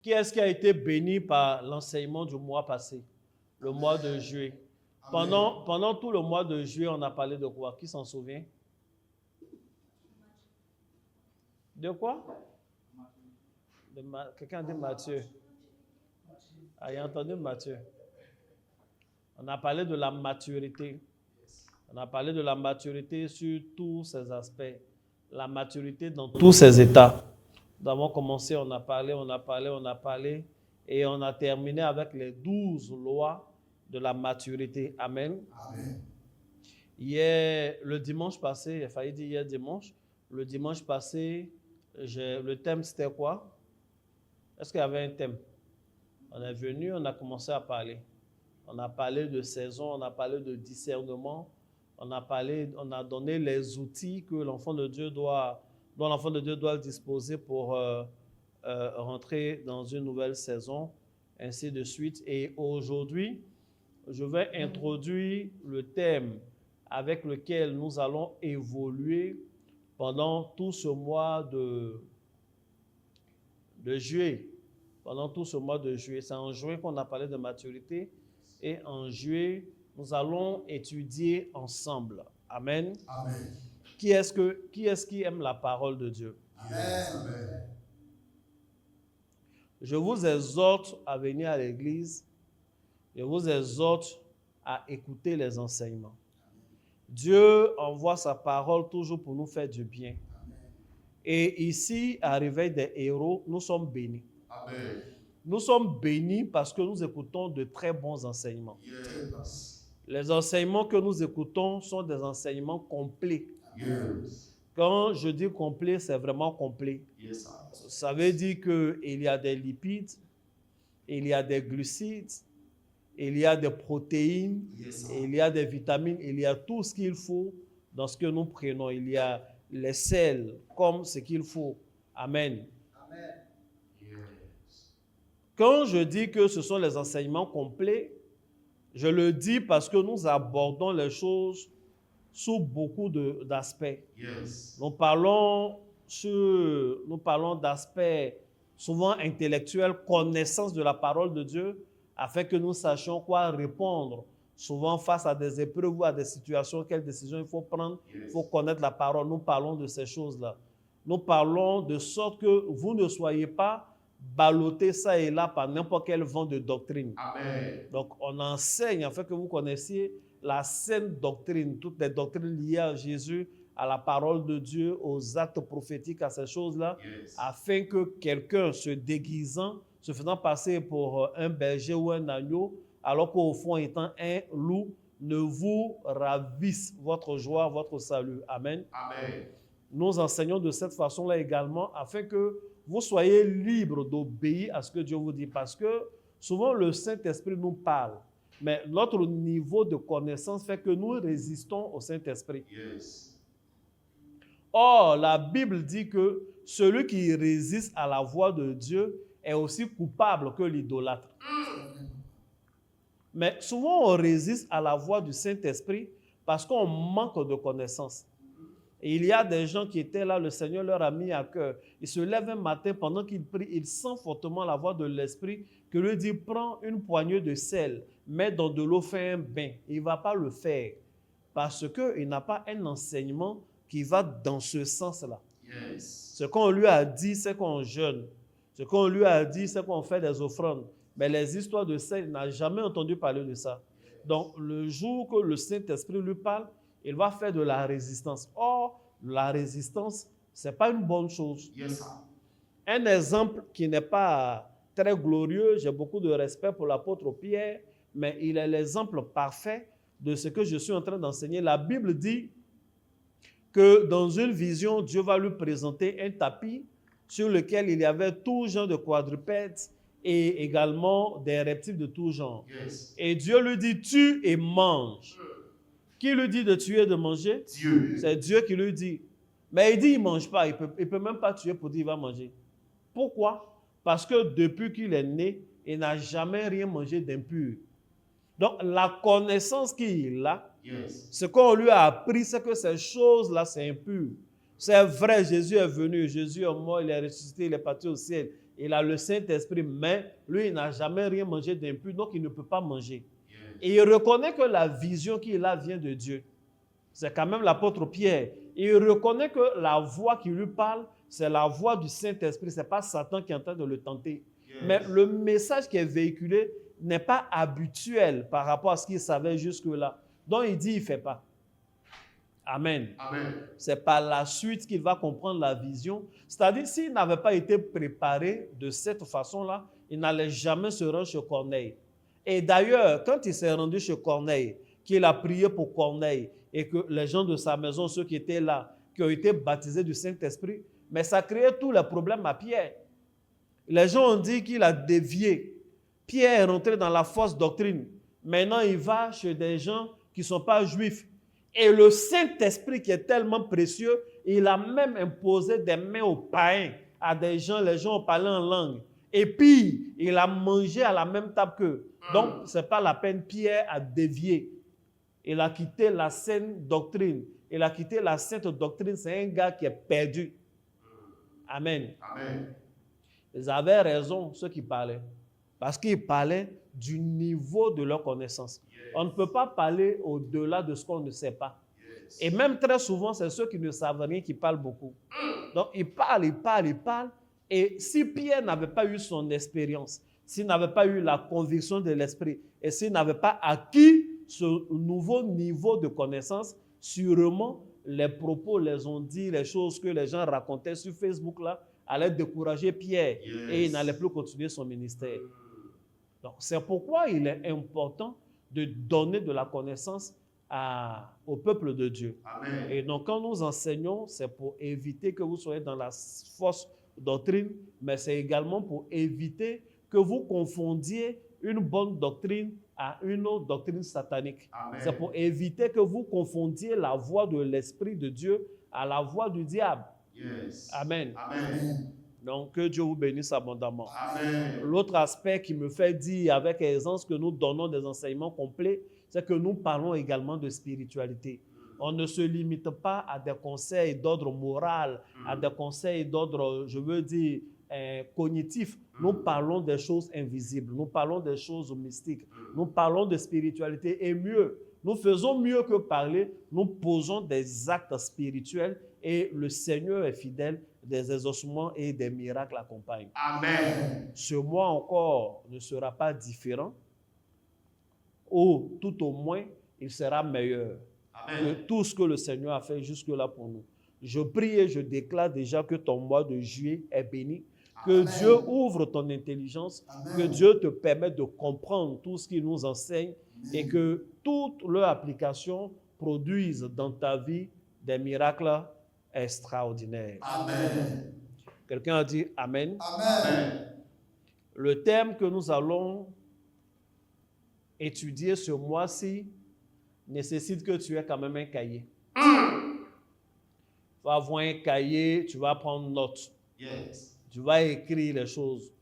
Qui est-ce qui a été béni par l'enseignement du mois passé, le mois de juillet? Pendant tout le mois de juillet, on a parlé de quoi? Qui s'en souvient? De quoi? Quelqu'un dit Matthieu. Ah, il a entendu Matthieu. On a parlé de la maturité. On a parlé de la maturité sur tous ses aspects. La maturité dans tous ses états. Nous avons commencé, on a parlé, et on a terminé avec les 12 lois de la maturité. Amen. Amen. Hier, le dimanche passé, j'ai failli dire hier dimanche, le dimanche passé, le thème c'était quoi? Est-ce qu'il y avait un thème? On est venu, on a commencé à parler. On a parlé de saison, on a parlé de discernement, on a donné les outils que l'enfant de Dieu doit disposer pour rentrer dans une nouvelle saison, ainsi de suite. Et aujourd'hui, je vais introduire le thème avec lequel nous allons évoluer pendant tout ce mois de juillet. Pendant tout ce mois de juillet. C'est en juillet qu'on a parlé de maturité. Et en juillet, nous allons étudier ensemble. Amen. Amen. Qui est-ce qui aime la parole de Dieu? Amen. Je vous exhorte à venir à l'église. Je vous exhorte à écouter les enseignements. Dieu envoie sa parole toujours pour nous faire du bien. Et ici, à Réveil des héros, nous sommes bénis. Amen. Nous sommes bénis parce que nous écoutons de très bons enseignements. Yes. Les enseignements que nous écoutons sont des enseignements complets. Yes. Quand je dis complet, c'est vraiment complet. Yes. Ça veut dire qu'il y a des lipides, il y a des glucides, il y a des protéines, Yes. il y a des vitamines, il y a tout ce qu'il faut dans ce que nous prenons. Il y a les sels comme ce qu'il faut. Amen. Amen. Yes. Quand je dis que ce sont les enseignements complets, je le dis parce que nous abordons les choses sous beaucoup d'aspects. Yes. Nous parlons d'aspects souvent intellectuels, connaissance de la parole de Dieu, afin que nous sachions quoi répondre. Souvent face à des épreuves ou à des situations, quelles décisions il faut prendre, il faut connaître la parole. Nous parlons de ces choses-là. Nous parlons de sorte que vous ne soyez pas ballottés ça et là par n'importe quel vent de doctrine. Amen. Donc on enseigne afin que vous connaissiez la saine doctrine, toutes les doctrines liées à Jésus, à la parole de Dieu, aux actes prophétiques, à ces choses-là, Yes. afin que quelqu'un se déguisant, se faisant passer pour un berger ou un agneau, alors qu'au fond étant un loup, ne vous ravisse votre joie, votre salut. Amen. Amen. Nous enseignons de cette façon-là également, afin que vous soyez libres d'obéir à ce que Dieu vous dit. Parce que souvent le Saint-Esprit nous parle, mais notre niveau de connaissance fait que nous résistons au Saint-Esprit. Yes. Or, la Bible dit que celui qui résiste à la voix de Dieu est aussi coupable que l'idolâtre. Mais souvent, on résiste à la voix du Saint-Esprit parce qu'on manque de connaissance. Et il y a des gens qui étaient là, le Seigneur leur a mis à cœur. Ils se lèvent un matin, pendant qu'ils prient, ils sentent fortement la voix de l'Esprit qui lui dit, prends une poignée de sel, mets dans de l'eau, fais un bain. Il ne va pas le faire parce qu'il n'a pas un enseignement qui va dans ce sens-là. Yes. Ce qu'on lui a dit, c'est qu'on jeûne. Ce qu'on lui a dit, c'est qu'on fait des offrandes. Mais les histoires de sel, il n'a jamais entendu parler de ça. Donc, le jour que le Saint-Esprit lui parle, il va faire de la résistance. Or, la résistance, ce n'est pas une bonne chose. Yes. Un exemple qui n'est pas très glorieux, j'ai beaucoup de respect pour l'apôtre Pierre, mais il est l'exemple parfait de ce que je suis en train d'enseigner. La Bible dit que dans une vision, Dieu va lui présenter un tapis sur lequel il y avait tout genre de quadrupèdes et également des reptiles de tout genre. Yes. Et Dieu lui dit, tue et mange. Qui lui dit de tuer et de manger? Dieu. C'est Dieu qui lui dit. Mais il dit, il ne mange pas, il ne peut même pas tuer pour dire qu'il va manger. Pourquoi? Parce que depuis qu'il est né, il n'a jamais rien mangé d'impur. Donc, la connaissance qu'il a, Yes. ce qu'on lui a appris, c'est que ces choses-là, c'est impur. C'est vrai, Jésus est venu, Jésus est mort, il est ressuscité, il est parti au ciel. il a le Saint-Esprit, mais lui, il n'a jamais rien mangé d'impur, donc il ne peut pas manger. Yes. Et il reconnaît que la vision qu'il a vient de Dieu. C'est quand même l'apôtre Pierre. Il reconnaît que la voix qui lui parle, c'est la voix du Saint-Esprit. Ce n'est pas Satan qui est en train de le tenter. Yes. Mais le message qui est véhiculé n'est pas habituel par rapport à ce qu'il savait jusque-là. Donc il dit, il ne fait pas. Amen. Amen. C'est par la suite qu'il va comprendre la vision. C'est-à-dire, s'il n'avait pas été préparé de cette façon-là, il n'allait jamais se rendre chez Corneille. Et d'ailleurs, quand il s'est rendu chez Corneille, qu'il a prié pour Corneille, et que les gens de sa maison, ceux qui étaient là, qui ont été baptisés du Saint-Esprit, mais ça créait tous les problèmes à Pierre. Les gens ont dit qu'il a dévié. Pierre est rentré dans la fausse doctrine. Maintenant, il va chez des gens qui ne sont pas juifs. Et le Saint-Esprit qui est tellement précieux, il a même imposé des mains aux païens, à des gens, les gens ont parlé en langue. Et puis, il a mangé à la même table qu'eux. Donc, ce n'est pas la peine, Pierre a dévié. Il a quitté la sainte doctrine. Il a quitté la sainte doctrine. C'est un gars qui est perdu. Amen. Amen. Ils avaient raison, ceux qui parlaient. Parce qu'ils parlaient du niveau de leur connaissance. Yes. On ne peut pas parler au-delà de ce qu'on ne sait pas. Yes. Et même très souvent, c'est ceux qui ne savent rien qui parlent beaucoup. Donc, ils parlent, ils parlent, ils parlent. Et si Pierre n'avait pas eu son expérience, s'il n'avait pas eu la conviction de l'esprit, et s'il n'avait pas acquis ce nouveau niveau de connaissance, sûrement, les propos, les ont dit, les choses que les gens racontaient sur Facebook, là, allaient décourager Pierre. Yes. Et il n'allait plus continuer son ministère. Donc, c'est pourquoi il est important de donner de la connaissance au peuple de Dieu. Amen. Et donc, quand nous enseignons, c'est pour éviter que vous soyez dans la fausse doctrine, mais c'est également pour éviter que vous confondiez une bonne doctrine à une autre doctrine satanique. Amen. C'est pour éviter que vous confondiez la voix de l'Esprit de Dieu à la voix du diable. Yes. Amen. Amen. Donc, que Dieu vous bénisse abondamment. Amen. L'autre aspect qui me fait dire avec aisance que nous donnons des enseignements complets, c'est que nous parlons également de spiritualité. On ne se limite pas à des conseils d'ordre moral, à des conseils d'ordre, je veux dire, cognitif. Nous parlons des choses invisibles, nous parlons des choses mystiques, nous parlons de spiritualité et mieux. Nous faisons mieux que parler, nous posons des actes spirituels et le Seigneur est fidèle, des exaucements et des miracles l'accompagnent. Amen. Ce mois encore ne sera pas différent, ou tout au moins, il sera meilleur Amen. que tout ce que le Seigneur a fait jusque-là pour nous. Je prie et je déclare déjà que ton mois de juillet est béni, que Amen. Dieu ouvre ton intelligence, Amen. que Dieu te permette de comprendre tout ce qu'il nous enseigne et que toute leur application produise dans ta vie des miracles extraordinaires. Amen. Quelqu'un a dit Amen. Amen. Le thème que nous allons étudier ce mois-ci nécessite que tu aies quand même un cahier. Tu vas avoir un cahier, tu vas prendre note. Yes. Tu vas écrire les choses.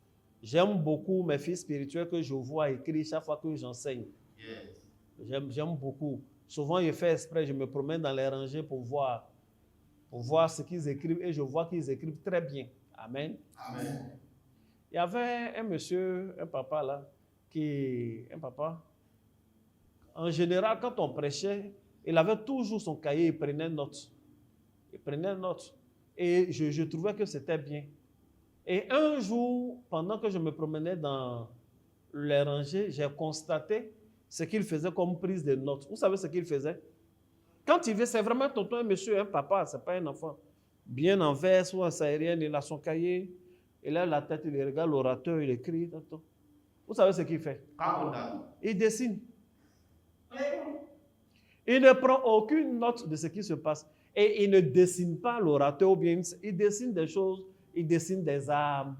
J'aime beaucoup mes filles spirituelles que je vois écrire chaque fois que j'enseigne. Yes. J'aime beaucoup. Souvent, je fais exprès, je me promène dans les rangées pour voir ce qu'ils écrivent et je vois qu'ils écrivent très bien. Amen. Amen. Il y avait un monsieur, un papa là, en général, quand on prêchait, il avait toujours son cahier, il prenait note. Et je trouvais que c'était bien. Et un jour, pendant que je me promenais dans les rangées, j'ai constaté ce qu'il faisait comme prise de notes. Vous savez ce qu'il faisait? Quand il vient, c'est vraiment tonton, un monsieur, un papa, ce n'est pas un enfant. Bien en veste ou en saharienne, il a son cahier, il a la tête, il regarde l'orateur, il écrit. Vous savez ce qu'il fait? Il dessine. Il ne prend aucune note de ce qui se passe. Et il ne dessine pas l'orateur, ou bien il dessine des choses, il dessine des arbres,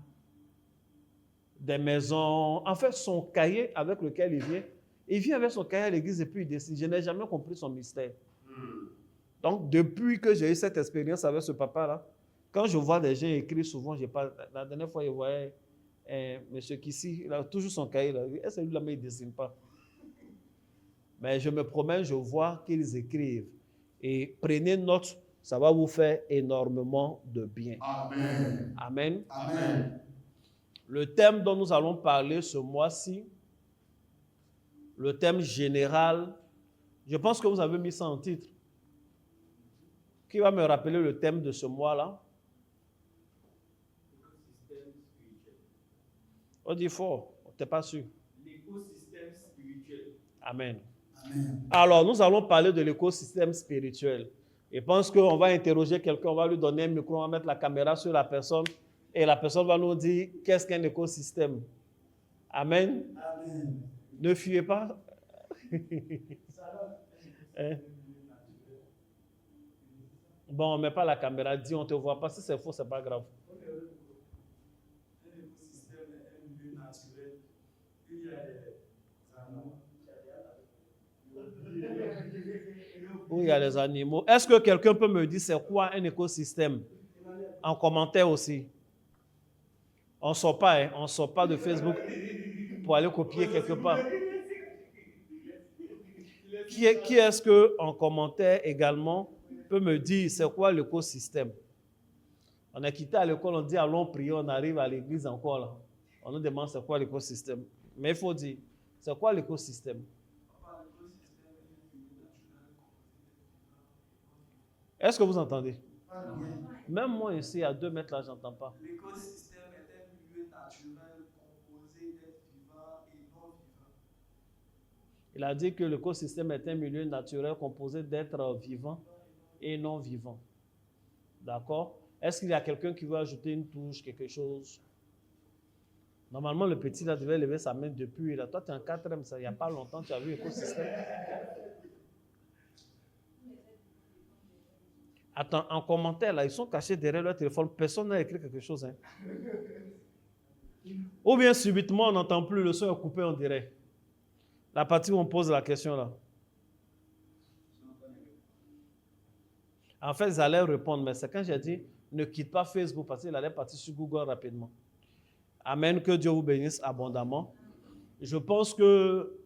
des maisons. En fait, son cahier avec lequel il vient avec son cahier à l'église et puis il dessine. Je n'ai jamais compris son mystère. Donc, depuis que j'ai eu cette expérience avec ce papa-là, quand je vois des gens écrire souvent, la dernière fois, je voyais M. Kissi, il a toujours son cahier là. Est-ce que lui-là, mais il ne dessine pas? Mais je me promets, je vois qu'ils écrivent. Et prenez note, ça va vous faire énormément de bien. Amen. Amen. Amen. Le thème dont nous allons parler ce mois-ci, le thème général, je pense que vous avez mis ça en titre. Qui va me rappeler le thème de ce mois-là? L'écosystème spirituel. On dit fort, on n'était pas sûr. L'écosystème spirituel. Amen. Amen. Alors, nous allons parler de l'écosystème spirituel. Je pense qu'on va interroger quelqu'un, on va lui donner un micro, on va mettre la caméra sur la personne et la personne va nous dire qu'est-ce qu'un écosystème. Amen. Amen. Ne fuyez pas. Hein? Bon, on ne met pas la caméra, dis, on ne te voit pas. Si c'est faux, ce n'est pas grave. Un écosystème est un milieu naturel. Il y a des animaux. Où il y a les animaux. Est-ce que quelqu'un peut me dire c'est quoi un écosystème? En commentaire aussi. On ne sort pas, hein? On ne sort pas de Facebook pour aller copier quelque part. Qui est-ce que en commentaire également peut me dire c'est quoi l'écosystème? On a quitté à l'école, on dit allons prier, on arrive à l'église encore là. On nous demande c'est quoi l'écosystème. Mais il faut dire, c'est quoi l'écosystème? Est-ce que vous entendez? Même moi ici, à 2 mètres là, je n'entends pas. L'écosystème est un milieu naturel composé d'êtres vivants et non vivants. Il a dit que l'écosystème est un milieu naturel composé d'êtres vivants et non vivants. D'accord? Est-ce qu'il y a quelqu'un qui veut ajouter une touche, quelque chose? Normalement, le petit là devait lever sa main depuis. Là. Toi, tu es en 4e, ça, il n'y a pas longtemps, tu as vu l'écosystème. Attends, en commentaire, là, ils sont cachés derrière leur téléphone. Personne n'a écrit quelque chose. Hein. Ou bien subitement, on n'entend plus, le son est coupé, on dirait. La partie où on pose la question, là. En fait, ils allaient répondre, mais c'est quand j'ai dit, ne quitte pas Facebook, parce qu'il allait partir sur Google rapidement. Amen, que Dieu vous bénisse abondamment. Je pense que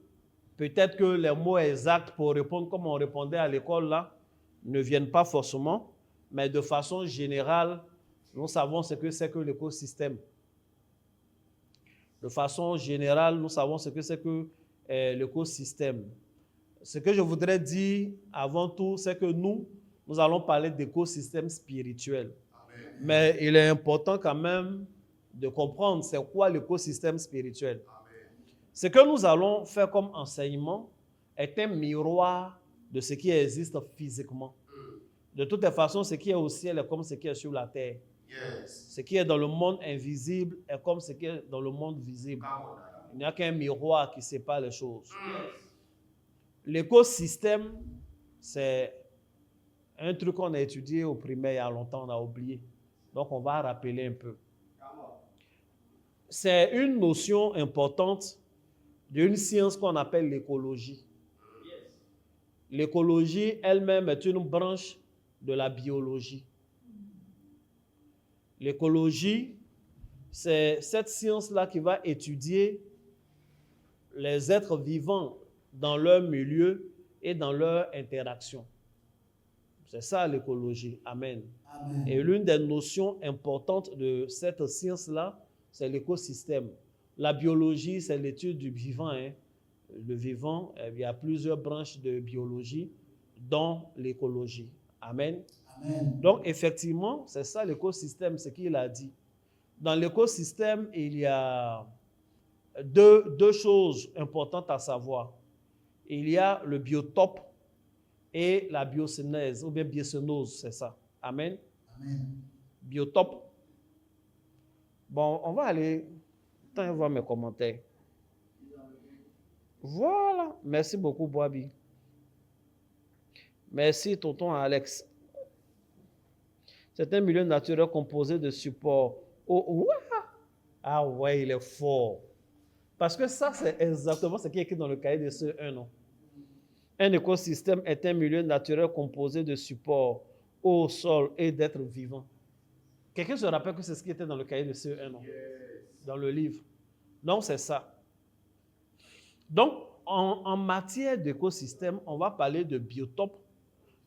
peut-être que les mots exacts pour répondre comme on répondait à l'école, là, ne viennent pas forcément, mais de façon générale, nous savons ce que c'est que l'écosystème. De façon générale, nous savons ce que c'est que l'écosystème. Ce que je voudrais dire avant tout, c'est que nous allons parler d'écosystème spirituel. Amen. Mais il est important quand même de comprendre c'est quoi l'écosystème spirituel. Amen. Ce que nous allons faire comme enseignement est un miroir de ce qui existe physiquement. De toutes les façons, ce qui est au ciel est comme ce qui est sur la terre. Yes. Ce qui est dans le monde invisible est comme ce qui est dans le monde visible. Il n'y a qu'un miroir qui sépare les choses. L'écosystème, c'est un truc qu'on a étudié au primaire il y a longtemps, on a oublié. Donc, on va rappeler un peu. C'est une notion importante d'une science qu'on appelle l'écologie. L'écologie elle-même est une branche de la biologie. L'écologie, c'est cette science-là qui va étudier les êtres vivants dans leur milieu et dans leur interaction. C'est ça l'écologie. Amen. Amen. Et l'une des notions importantes de cette science-là, c'est l'écosystème. La biologie, c'est l'étude du vivant. Hein. Le vivant, il y a plusieurs branches de biologie, dont l'écologie. Amen. Amen. Donc, effectivement, c'est ça l'écosystème, ce qu'il a dit. Dans l'écosystème, il y a deux choses importantes à savoir. Il y a le biotope et la biocénèse, ou bien biocénose, c'est ça. Amen. Amen. Biotope. Bon, on va aller, attends, voir mes commentaires. Voilà. Merci beaucoup, Boabi. Merci, tonton Alex. C'est un milieu naturel composé de supports. Oh, ah ouais, il est fort. Parce que ça, c'est exactement ce qui est écrit dans le cahier de CE1, non? Un écosystème est un milieu naturel composé de supports, eau, sol et d'êtres vivants. Quelqu'un se rappelle que c'est ce qui était dans le cahier de CE1, non? Yes. Dans le livre. Donc, c'est ça. Donc, en matière d'écosystème, on va parler de biotope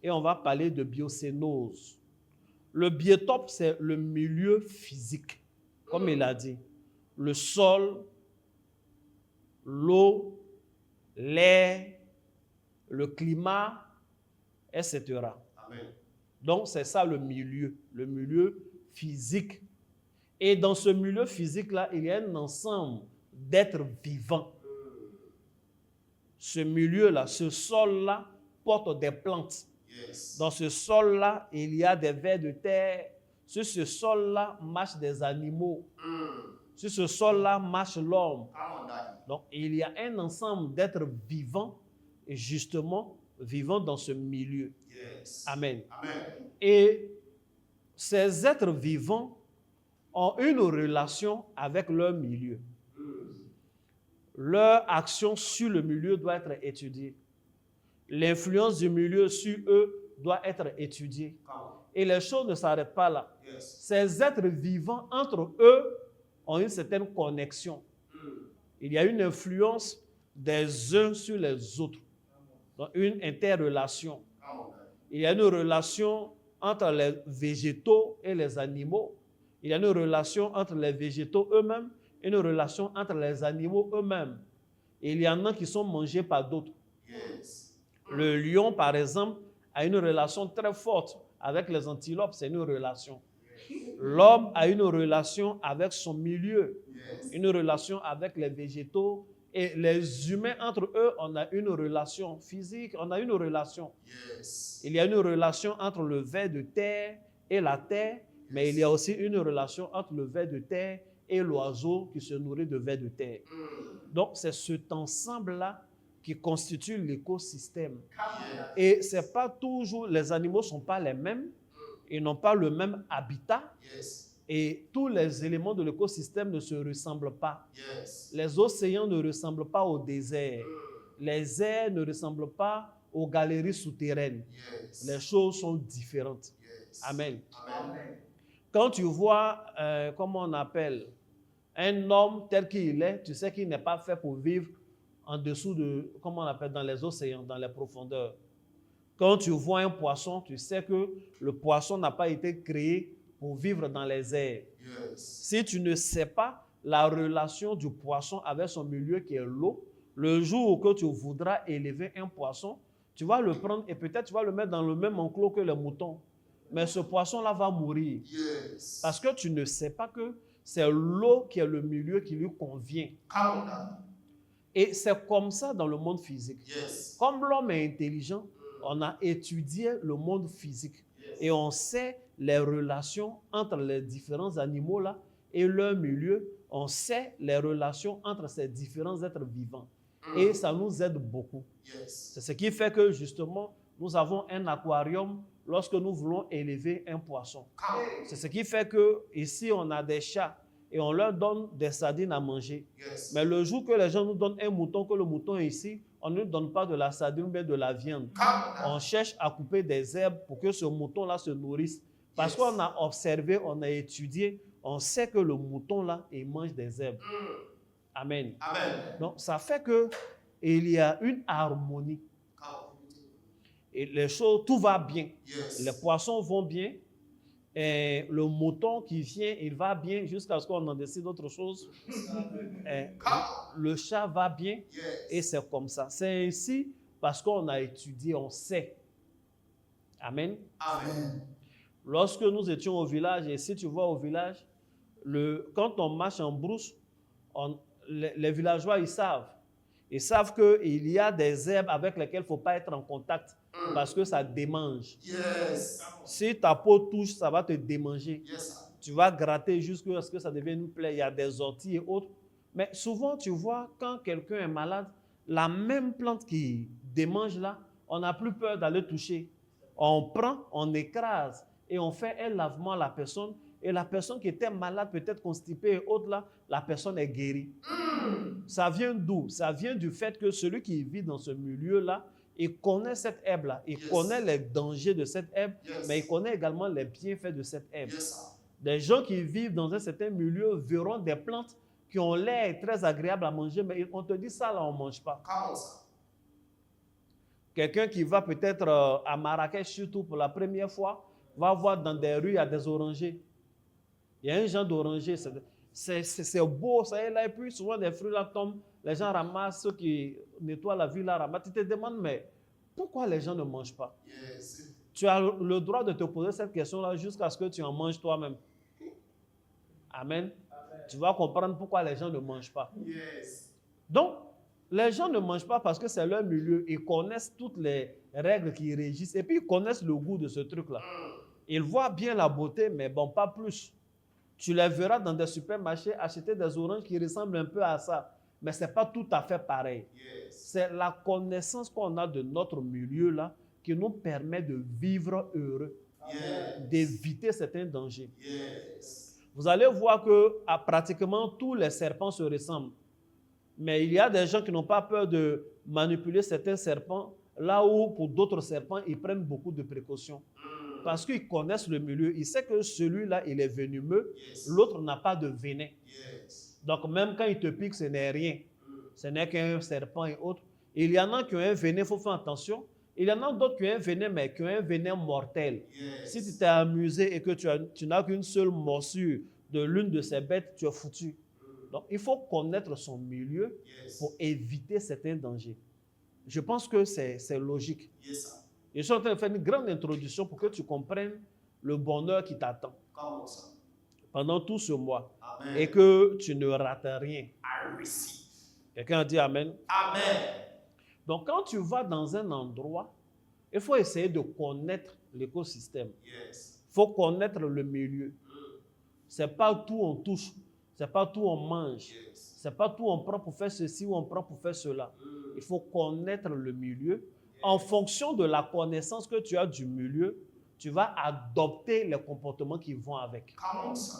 et on va parler de biocénose. Le biotope, c'est le milieu physique, comme il a dit. le sol, l'eau, l'air, le climat, etc. Amen. Donc, c'est ça le milieu physique. Et dans ce milieu physique-là, il y a un ensemble d'êtres vivants. Ce milieu-là, ce sol-là, porte des plantes. Yes. Dans ce sol-là, il y a des vers de terre. Sur ce sol-là, marchent des animaux. Sur ce sol-là, marche l'homme. Come on, Daddy. Donc, il y a un ensemble d'êtres vivants, et justement, vivants dans ce milieu. Yes. Amen. Amen. Et ces êtres vivants ont une relation avec leur milieu. Leur action sur le milieu doit être étudiée. L'influence du milieu sur eux doit être étudiée. Come on. Et les choses ne s'arrêtent pas là. Yes. Ces êtres vivants, entre eux, ont une certaine connexion. Il y a une influence des uns sur les autres. Donc, une interrelation. Come on, Daddy. Il y a une relation entre les végétaux et les animaux. Il y a une relation entre les végétaux eux-mêmes et une relation entre les animaux eux-mêmes. Et il y en a qui sont mangés par d'autres. Yes. Le lion, par exemple, a une relation très forte avec les antilopes. C'est une relation. L'homme a une relation avec son milieu, Yes. une relation avec les végétaux. Et les humains, entre eux, on a une relation physique, on a une relation. Yes. Il y a une relation entre le ver de terre et la terre, mais il y a aussi une relation entre le ver de terre et l'oiseau qui se nourrit de vers de terre. Donc, c'est cet ensemble-là qui constitue l'écosystème. Et c'est pas toujours, les animaux ne sont pas les mêmes, ils n'ont pas le même habitat, Yes. et tous les éléments de l'écosystème ne se ressemblent pas. Yes. Les océans ne ressemblent pas au désert. Les airs ne ressemblent pas aux galeries souterraines. Yes. Les choses sont différentes. Yes. Amen. Amen. Quand tu vois, comment on appelle, un homme tel qu'il est, tu sais qu'il n'est pas fait pour vivre en dessous de, comment on appelle, dans les océans, dans les profondeurs. Quand tu vois un poisson, tu sais que le poisson n'a pas été créé pour vivre dans les airs. Yes. Si tu ne sais pas la relation du poisson avec son milieu qui est l'eau, le jour où tu voudras élever un poisson, tu vas le prendre et peut-être tu vas le mettre dans le même enclos que les moutons. Mais ce poisson-là va mourir. Yes. Parce que tu ne sais pas que c'est l'eau qui est le milieu qui lui convient. Come on, Daddy. Et c'est comme ça dans le monde physique. Yes. Comme l'homme est intelligent, on a étudié le monde physique. Et on sait les relations entre les différents animaux là et leur milieu. On sait les relations entre ces différents êtres vivants. Et ça nous aide beaucoup. Yes. C'est ce qui fait que justement, nous avons un aquarium lorsque nous voulons élever un poisson. Come on. C'est ce qui fait que ici on a des chats et on leur donne des sardines à manger. Yes. Mais le jour que les gens nous donnent un mouton, que le mouton est ici, on ne donne pas de la sardine mais de la viande. Come on, Daddy. On cherche à couper des herbes pour que ce mouton-là se nourrisse. Parce Yes. qu'on a observé, on a étudié, on sait que le mouton-là, il mange des herbes. Amen. Amen. Donc, ça fait que il y a une harmonie. Come on. Et les choses, tout va bien. Yes. Les poissons vont bien. Et le mouton qui vient, il va bien jusqu'à ce qu'on en décide autre chose. Et le chat va bien. Yes. Et c'est comme ça. C'est ainsi parce qu'on a étudié, on sait. Amen. Amen. Lorsque nous étions au village, et si tu vois au village, quand on marche en brousse, les villageois, ils savent. Ils savent qu'il y a des herbes avec lesquelles il ne faut pas être en contact parce que ça démange. Yes. Si ta peau touche, ça va te démanger. Yes, sir. Tu vas gratter jusqu'à ce que ça devienne une plaie. Il y a des orties et autres. Mais souvent, tu vois, quand quelqu'un est malade, la même plante qui démange là, on n'a plus peur d'aller toucher. On prend, on écrase et on fait un lavement à la personne. Et la personne qui était malade, peut-être constipée et autres là, la personne est guérie. Ça vient d'où? Ça vient du fait que celui qui vit dans ce milieu-là, il connaît cette herbe-là. Il Yes. connaît les dangers de cette herbe, Yes. mais il connaît également les bienfaits de cette herbe. Yes, sir. Des gens qui vivent dans un certain milieu verront des plantes qui ont l'air très agréables à manger, mais on te dit ça là, on ne mange pas. Come on, sir. Quelqu'un qui va peut-être à Marrakech, surtout pour la première fois, va voir dans des rues, il y a des orangers. Il y a un genre d'oranger. c'est beau, ça est là, et puis souvent des fruits là tombent, les gens ramassent, ceux qui nettoient la ville là ramassent. Tu te demandes, mais pourquoi les gens ne mangent pas? Yes. Tu as le droit de te poser cette question-là jusqu'à ce que tu en manges toi-même. Amen. Tu vas comprendre pourquoi les gens ne mangent pas. Yes. Donc, les gens ne mangent pas parce que c'est leur milieu. Ils connaissent toutes les règles qui régissent et puis ils connaissent le goût de ce truc-là. Ils voient bien la beauté, mais bon, pas plus. Tu les verras dans des supermarchés acheter des oranges qui ressemblent un peu à ça, mais ce n'est pas tout à fait pareil. Yes. C'est la connaissance qu'on a de notre milieu-là qui nous permet de vivre heureux, Yes. d'éviter certains dangers. Yes. Vous allez voir que pratiquement tous les serpents se ressemblent. Mais il y a des gens qui n'ont pas peur de manipuler certains serpents, là où pour d'autres serpents, ils prennent beaucoup de précautions. Parce qu'ils connaissent le milieu. Ils savent que celui-là, il est venimeux, Yes. l'autre n'a pas de venin. Yes. Donc même quand il te pique, ce n'est rien. Ce n'est qu'un serpent et autres. Il y en a qui ont un venin, il faut faire attention. Il y en a d'autres qui ont un venin, mais qui ont un venin mortel. Yes. Si tu t'es amusé et que tu n'as qu'une seule morsure de l'une de ces bêtes, tu es foutu. Donc, il faut connaître son milieu Yes. pour éviter certains dangers. Je pense que c'est logique. Yes, sir. Je suis en train de faire une grande introduction pour que tu comprennes le bonheur qui t'attend Come on, sir. pendant tout ce mois Amen. et que tu ne rates rien. I receive. Quelqu'un a dit Amen. Amen. Donc, quand tu vas dans un endroit, il faut essayer de connaître l'écosystème. Yes. Il faut connaître le milieu. Ce n'est pas tout on touche. Ce n'est pas tout on mange. Yes. Ce n'est pas tout on prend pour faire ceci ou on prend pour faire cela. Il faut connaître le milieu. En fonction de la connaissance que tu as du milieu, tu vas adopter les comportements qui vont avec. Come on, sir.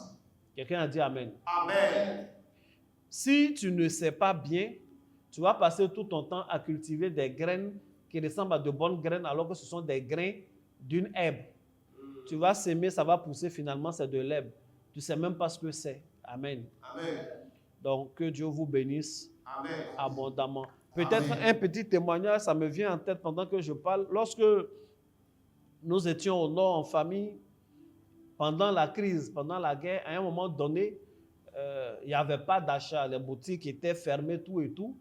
Quelqu'un a dit Amen. Amen. Si tu ne sais pas bien, tu vas passer tout ton temps à cultiver des graines qui ressemblent à de bonnes graines alors que ce sont des grains d'une herbe. Tu vas s'aimer, ça va pousser, finalement c'est de l'herbe. Tu ne sais même pas ce que c'est. Amen. Amen. Donc que Dieu vous bénisse Amen. abondamment. Peut-être Amen. un petit témoignage, ça me vient en tête pendant que je parle. Lorsque nous étions au nord en famille, pendant la crise, pendant la guerre, à un moment donné, il n'y avait pas d'achat. Les boutiques étaient fermées, tout et tout.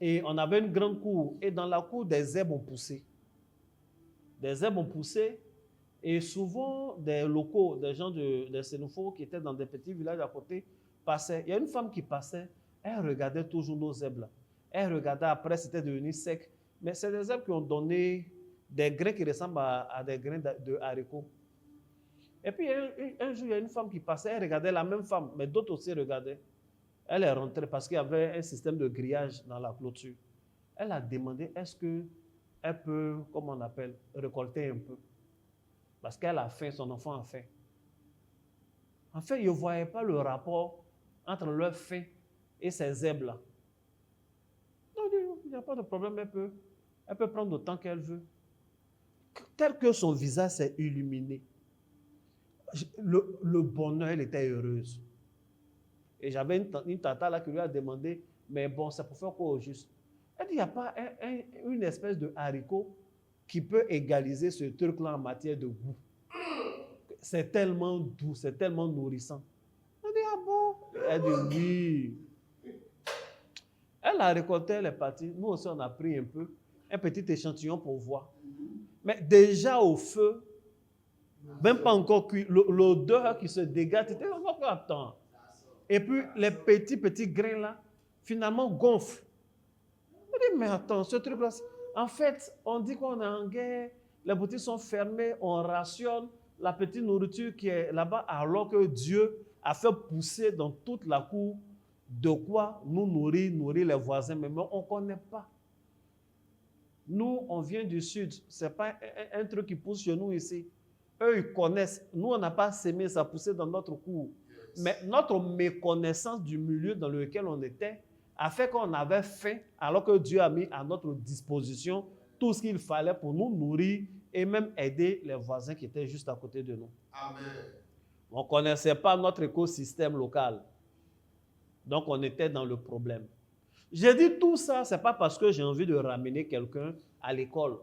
Et on avait une grande cour. Et dans la cour, des herbes ont poussé. Des herbes ont poussé. Et souvent, des locaux, des gens des Sénoufos qui étaient dans des petits villages à côté, passaient. Il y a une femme qui passait, elle regardait toujours nos herbes là. Elle regardait après, c'était devenu sec. Mais c'est des herbes qui ont donné des grains qui ressemblent à des grains de haricots. Et puis, un jour, il y a une femme qui passait, elle regardait la même femme, mais d'autres aussi regardaient. Elle est rentrée parce qu'il y avait un système de grillage dans la clôture. Elle a demandé, est-ce qu'elle peut, comme on appelle, récolter un peu? Parce qu'elle a faim, son enfant a faim. En fait, ils ne voyaient pas le rapport entre leur faim et ces herbes-là. Non, il n'y a pas de problème, elle peut prendre le temps qu'elle veut. Tel que son visage s'est illuminé, le bonheur, elle était heureuse. Et j'avais une tata là qui lui a demandé, mais bon, c'est pour faire quoi au juste? Elle dit, il n'y a pas une espèce de haricot qui peut égaliser ce truc-là en matière de goût. C'est tellement doux, c'est tellement nourrissant. Elle dit, ah bon? Elle dit, oui. Elle a récolté, elle est partie. Nous aussi, on a pris un peu, un petit échantillon pour voir. Mais déjà au feu, même pas encore cuit, l'odeur qui se dégage, tu te dis, attends. Et puis, les petits grains là, finalement, gonflent. Je dis, mais attends, ce truc-là, en fait, on dit qu'on est en guerre, les boutiques sont fermées, on rationne la petite nourriture qui est là-bas, alors que Dieu a fait pousser dans toute la cour de quoi nous nourrir les voisins, mais on ne connaît pas. Nous, on vient du sud, ce n'est pas un truc qui pousse chez nous ici. Eux, ils connaissent. Nous, on n'a pas sémé, ça poussait dans notre cour. Mais notre méconnaissance du milieu dans lequel on était a fait qu'on avait faim, alors que Dieu a mis à notre disposition tout ce qu'il fallait pour nous nourrir et même aider les voisins qui étaient juste à côté de nous. Amen. On ne connaissait pas notre écosystème local. Donc, on était dans le problème. J'ai dit tout ça, ce n'est pas parce que j'ai envie de ramener quelqu'un à l'école.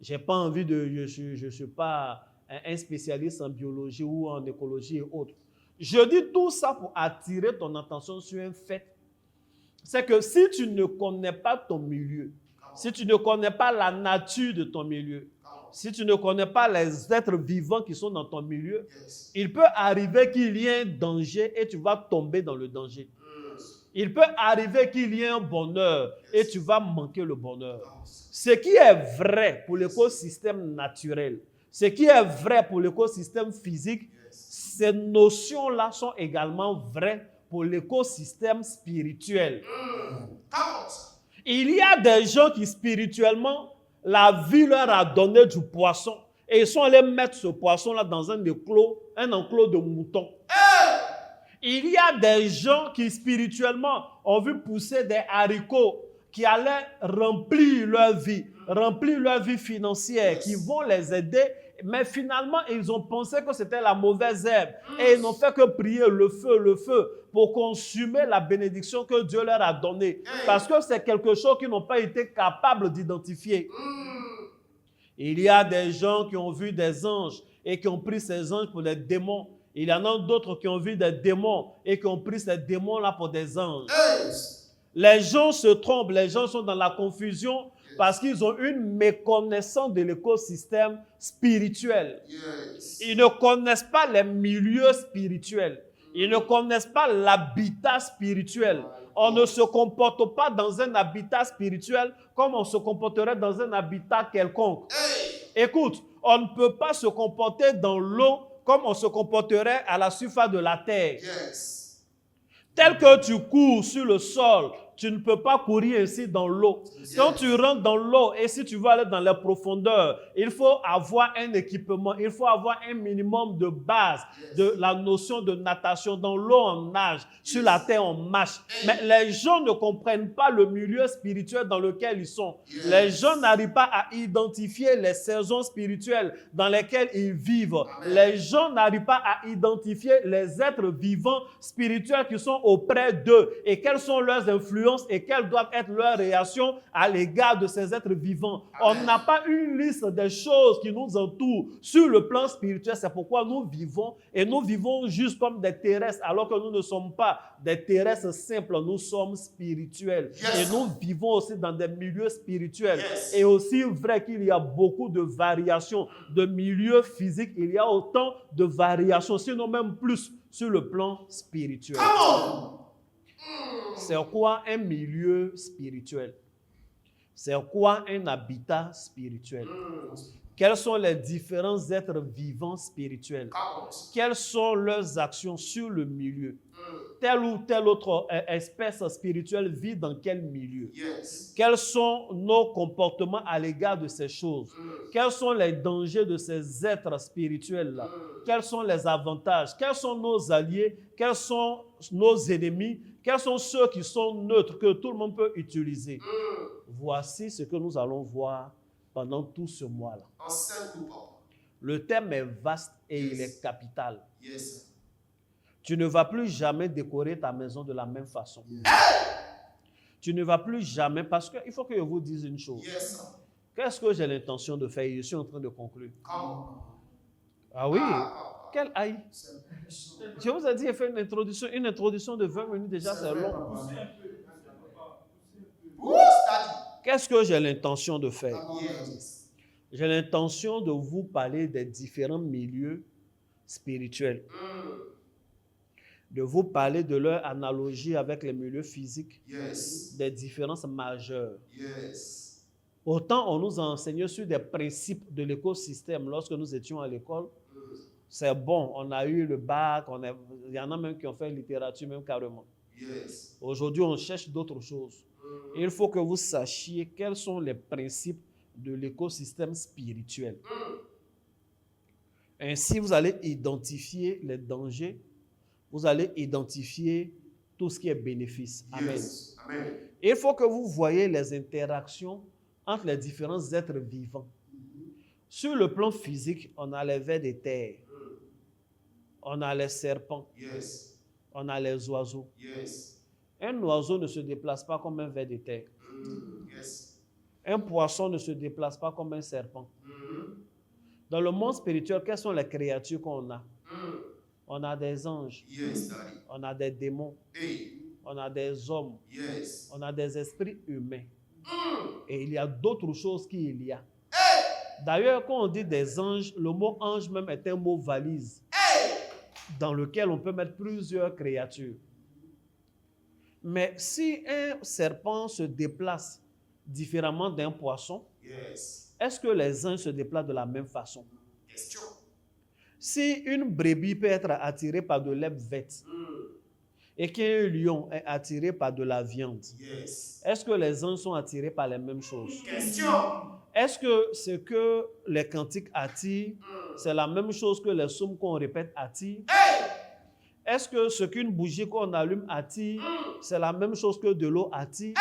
Je n'ai pas envie de... Je suis pas un spécialiste en biologie ou en écologie et autres. Je dis tout ça pour attirer ton attention sur un fait. C'est que si tu ne connais pas ton milieu, si tu ne connais pas la nature de ton milieu, si tu ne connais pas les êtres vivants qui sont dans ton milieu, Yes. il peut arriver qu'il y ait un danger et tu vas tomber dans le danger. Il peut arriver qu'il y ait un bonheur et tu vas manquer le bonheur. Ce qui est vrai pour l'écosystème naturel, ce qui est vrai pour l'écosystème physique, ces notions-là sont également vraies pour l'écosystème spirituel. Come on, sir. Il y a des gens qui spirituellement, la vie leur a donné du poisson et ils sont allés mettre ce poisson-là dans un enclos de moutons. Il y a des gens qui spirituellement ont vu pousser des haricots qui allaient remplir leur vie financière, qui vont les aider, mais finalement ils ont pensé que c'était la mauvaise herbe et ils n'ont fait que prier le feu pour consumer la bénédiction que Dieu leur a donnée, parce que c'est quelque chose qu'ils n'ont pas été capables d'identifier. Il y a des gens qui ont vu des anges et qui ont pris ces anges pour des démons. Il y en a d'autres qui ont vu des démons et qui ont pris ces démons-là pour des anges. Yes. Les gens se trompent, les gens sont dans la confusion parce qu'ils ont une méconnaissance de l'écosystème spirituel. Yes. Ils ne connaissent pas les milieux spirituels. Ils ne connaissent pas l'habitat spirituel. On ne se comporte pas dans un habitat spirituel comme on se comporterait dans un habitat quelconque. Écoute, on ne peut pas se comporter dans l'eau comme on se comporterait à la surface de la terre. Yes. Tel que tu cours sur le sol, tu ne peux pas courir ainsi dans l'eau. Quand tu rentres dans l'eau et si tu veux aller dans les profondeurs, il faut avoir un équipement, il faut avoir un minimum de base, de la notion de natation. Dans l'eau, on nage, sur la terre, on marche. Mais les gens ne comprennent pas le milieu spirituel dans lequel ils sont. Les gens n'arrivent pas à identifier les saisons spirituelles dans lesquelles ils vivent. Les gens n'arrivent pas à identifier les êtres vivants spirituels qui sont auprès d'eux et quelles sont leurs influences et quelles doivent être leurs réactions à l'égard de ces êtres vivants. On n'a pas une liste des choses qui nous entourent sur le plan spirituel. C'est pourquoi nous vivons et nous vivons juste comme des terrestres alors que nous ne sommes pas des terrestres simples. Nous sommes spirituels. Yes. Et nous vivons aussi dans des milieux spirituels. Yes. Et aussi vrai qu'il y a beaucoup de variations de milieux physiques. Il y a autant de variations, sinon même plus sur le plan spirituel. Come on. C'est quoi un milieu spirituel? C'est quoi un habitat spirituel? Quels sont les différents êtres vivants spirituels? Come on, sir. Quelles sont leurs actions sur le milieu? Telle ou telle autre espèce spirituelle vit dans quel milieu? Yes. Quels sont nos comportements à l'égard de ces choses? Quels sont les dangers de ces êtres spirituels-là? Quels sont les avantages? Quels sont nos alliés? Quels sont nos ennemis? Quels sont ceux qui sont neutres, que tout le monde peut utiliser? Voici ce que nous allons voir pendant tout ce mois-là. Enseigne-nous, papa. Le thème est vaste et il est capital. Yes, sir. Tu ne vas plus jamais décorer ta maison de la même façon. Tu ne vas plus jamais, parce qu'il faut que je vous dise une chose. Yes, sir. Qu'est-ce que j'ai l'intention de faire? Je suis en train de conclure. Come on. Ah oui? Papa. Quel aïe! Je vous ai dit, j'ai fait une introduction de 20 minutes déjà, c'est long. Who study? Qu'est-ce que j'ai l'intention de faire? Yes. J'ai l'intention de vous parler des différents milieux spirituels, de vous parler de leur analogie avec les milieux physiques, Yes. des différences majeures. Yes. Autant on nous a enseigné sur des principes de l'écosystème lorsque nous étions à l'école, c'est bon, on a eu le bac, il y en a même qui ont fait littérature même carrément. Yes. Aujourd'hui, on cherche d'autres choses. Il faut que vous sachiez quels sont les principes de l'écosystème spirituel. Ainsi, vous allez identifier les dangers, vous allez identifier tout ce qui est bénéfice. Amen. Yes. Amen. Il faut que vous voyez les interactions entre les différents êtres vivants. Sur le plan physique, on a les vers de terre, on a les serpents, Yes. on a les oiseaux. Yes. Un oiseau ne se déplace pas comme un ver de terre. Yes. Un poisson ne se déplace pas comme un serpent. Dans le monde spirituel, quelles sont les créatures qu'on a? On a des anges, Yes, Daddy. on a des démons, Hey. on a des hommes, Yes. on a des esprits humains. Et il y a d'autres choses qu'il y a. D'ailleurs, quand on dit des anges, le mot ange même est un mot valise dans lequel on peut mettre plusieurs créatures. Mais si un serpent se déplace différemment d'un poisson, Yes. est-ce que les anges se déplacent de la même façon? Question. Si une brebis peut être attirée par de l'herbe verte et qu'un lion est attiré par de la viande, Yes. est-ce que les anges sont attirés par les mêmes choses? Question. Est-ce que ce que les cantiques attirent, c'est la même chose que les psaumes qu'on répète attirent? Est-ce que ce qu'une bougie qu'on allume attire, c'est la même chose que de l'eau attire?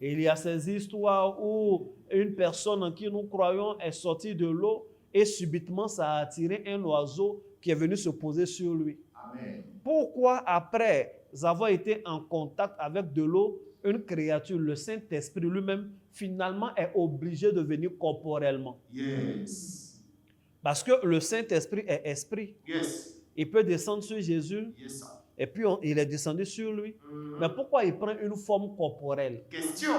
Et il y a ces histoires où une personne en qui nous croyons est sortie de l'eau et subitement ça a attiré un oiseau qui est venu se poser sur lui. Amen. Pourquoi après avoir été en contact avec de l'eau, une créature, le Saint-Esprit lui-même, finalement est obligé de venir corporellement? Yes. Parce que le Saint-Esprit est esprit. Yes. Il peut descendre sur Jésus Yes, sir. et puis il est descendu sur lui. Mais pourquoi il prend une forme corporelle? Question.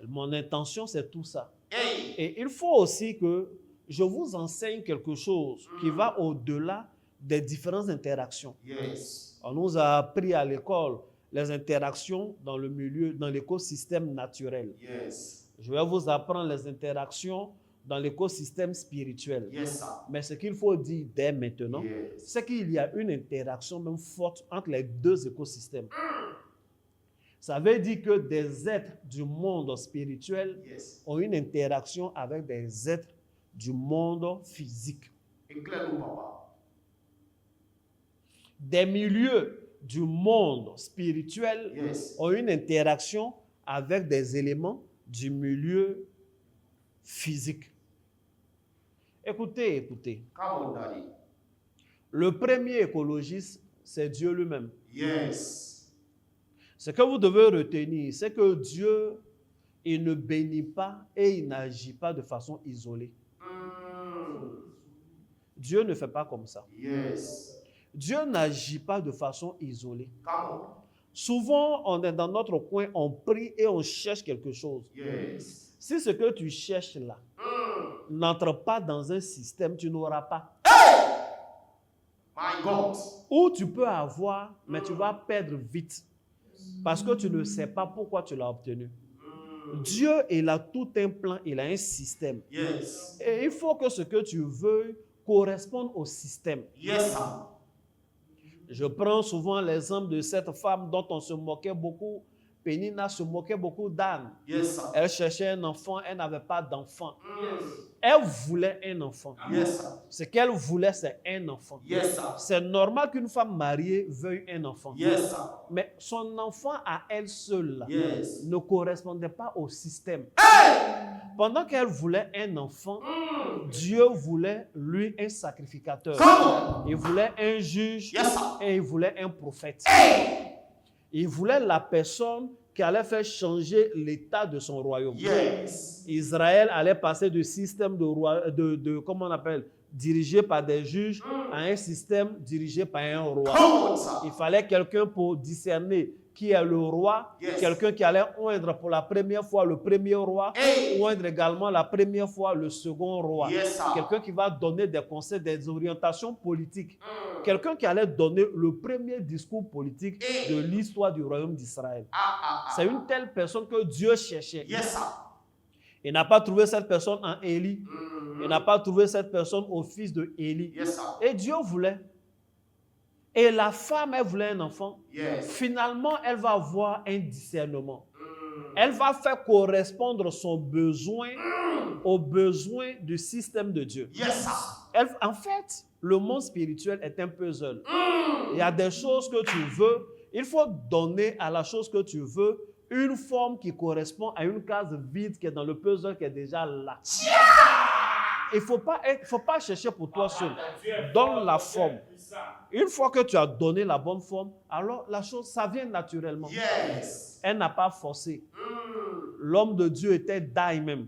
Mon intention, c'est tout ça. Hey. Et il faut aussi que je vous enseigne quelque chose qui va au-delà des différentes interactions. Yes. On nous a appris à l'école les interactions dans le milieu, dans l'écosystème naturel. Yes. Je vais vous apprendre les interactions dans l'écosystème spirituel. Yes, sir. Mais ce qu'il faut dire dès maintenant, Yes. c'est qu'il y a une interaction même forte entre les deux écosystèmes. Ça veut dire que des êtres du monde spirituel Yes. ont une interaction avec des êtres du monde physique. Éclaire-nous, papa. Des milieux du monde spirituel Yes. ont une interaction avec des éléments du milieu physique. Écoutez. Come on, Daddy. Le premier écologiste, c'est Dieu lui-même. Yes. Ce que vous devez retenir, c'est que Dieu, il ne bénit pas et il n'agit pas de façon isolée. Dieu ne fait pas comme ça. Yes. Dieu n'agit pas de façon isolée. Come on. Souvent, on est dans notre coin, on prie et on cherche quelque chose. Yes. Si ce que tu cherches là n'entre pas dans un système, tu n'auras pas. My God. Ou tu peux avoir, mais tu vas perdre vite. Parce que tu ne sais pas pourquoi tu l'as obtenu. Dieu, il a tout un plan, il a un système. Yes. Et il faut que ce que tu veux corresponde au système. Yes, sir. Je prends souvent l'exemple de cette femme dont on se moquait beaucoup. Pénina se moquait beaucoup d'Anne. Yes, sir. Elle cherchait un enfant, elle n'avait pas d'enfant. Yes. Elle voulait un enfant. Yes, sir. Ce qu'elle voulait, c'est un enfant. Yes, sir. C'est normal qu'une femme mariée veuille un enfant. Yes, sir. Mais son enfant à elle seule là, Yes. ne correspondait pas au système. Pendant qu'elle voulait un enfant, Dieu voulait lui un sacrificateur. Come Il voulait un juge Yes, sir. et il voulait un prophète. Il voulait la personne qui allait faire changer l'état de son royaume. Yes. Israël allait passer du système comment on appelle, dirigé par des juges à un système dirigé par un roi. Come on, sir. Il fallait quelqu'un pour discerner qui est le roi, Yes. quelqu'un qui allait oindre pour la première fois le premier roi, Hey. oindre également la première fois le second roi. Yes, sir. Quelqu'un qui va donner des conseils, des orientations politiques. Quelqu'un qui allait donner le premier discours politique Hey. de l'histoire du royaume d'Israël. Ah. C'est une telle personne que Dieu cherchait. Yes, sir. Il n'a pas trouvé cette personne en Élie. Il n'a pas trouvé cette personne au fils de Élie. Yes, sir. Et Dieu voulait. Et la femme, elle voulait un enfant. Yes. Finalement, elle va avoir un discernement. Elle va faire correspondre son besoin aux besoins du système de Dieu. Yes, sir. En fait, le monde spirituel est un puzzle. Il y a des choses que tu veux. Il faut donner à la chose que tu veux une forme qui correspond à une case vide qui est dans le puzzle qui est déjà là. Il ne faut pas chercher pour toi seul. Donne la forme. Une fois que tu as donné la bonne forme, alors la chose, ça vient naturellement. Yes. Elle n'a pas forcé. L'homme de Dieu était d'ail même.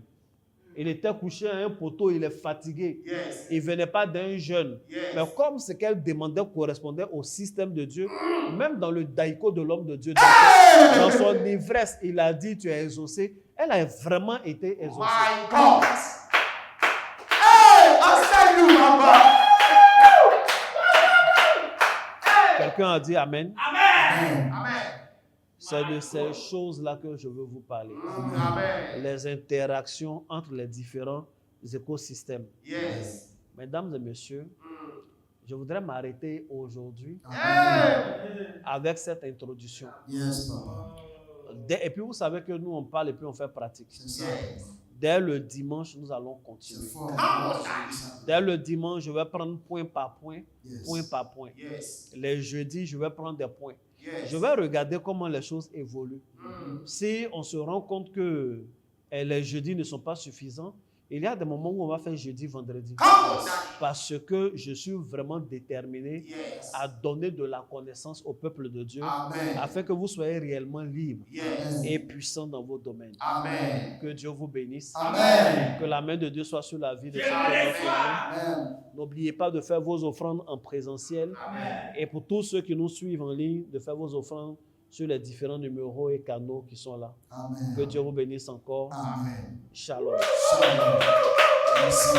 Il était couché à un poteau, il est fatigué. Yes. Il ne venait pas d'un jeûne. Yes. Mais comme ce qu'elle demandait correspondait au système de Dieu, même dans le daïko de l'homme de Dieu, dans son ivresse, il a dit, tu es exaucé. Elle a vraiment été exaucée. My God. Hey, I said you, Papa. Quelqu'un a dit Amen. Amen. C'est de ces choses-là que je veux vous parler. Amen. Les interactions entre les différents écosystèmes. Yes. Mesdames et messieurs, je voudrais m'arrêter aujourd'hui Hey. avec cette introduction. Yes, Papa. Et puis vous savez que nous, on parle et puis on fait pratique. C'est ça. Yes. Dès le dimanche, nous allons C'est continuer. fort. Dès le dimanche, je vais prendre point par point, Yes. point par point. Yes. Les jeudis, je vais prendre des points. Yes. Je vais regarder comment les choses évoluent. Si on se rend compte que les jeudis ne sont pas suffisants, il y a des moments où on va faire jeudi, vendredi. Come on, Daddy. Parce que je suis vraiment déterminé Yes. à donner de la connaissance au peuple de Dieu Amen. afin que vous soyez réellement libres Yes. et puissants dans vos domaines. Amen. Que Dieu vous bénisse. Amen. Que la main de Dieu soit sur la vie de chacun d'entre vous. Amen. N'oubliez pas de faire vos offrandes en présentiel. Et pour tous ceux qui nous suivent en ligne, de faire vos offrandes sur les différents numéros et canaux qui sont là. Amen. Que Dieu vous bénisse encore. Amen. Shalom. Shalom. Merci.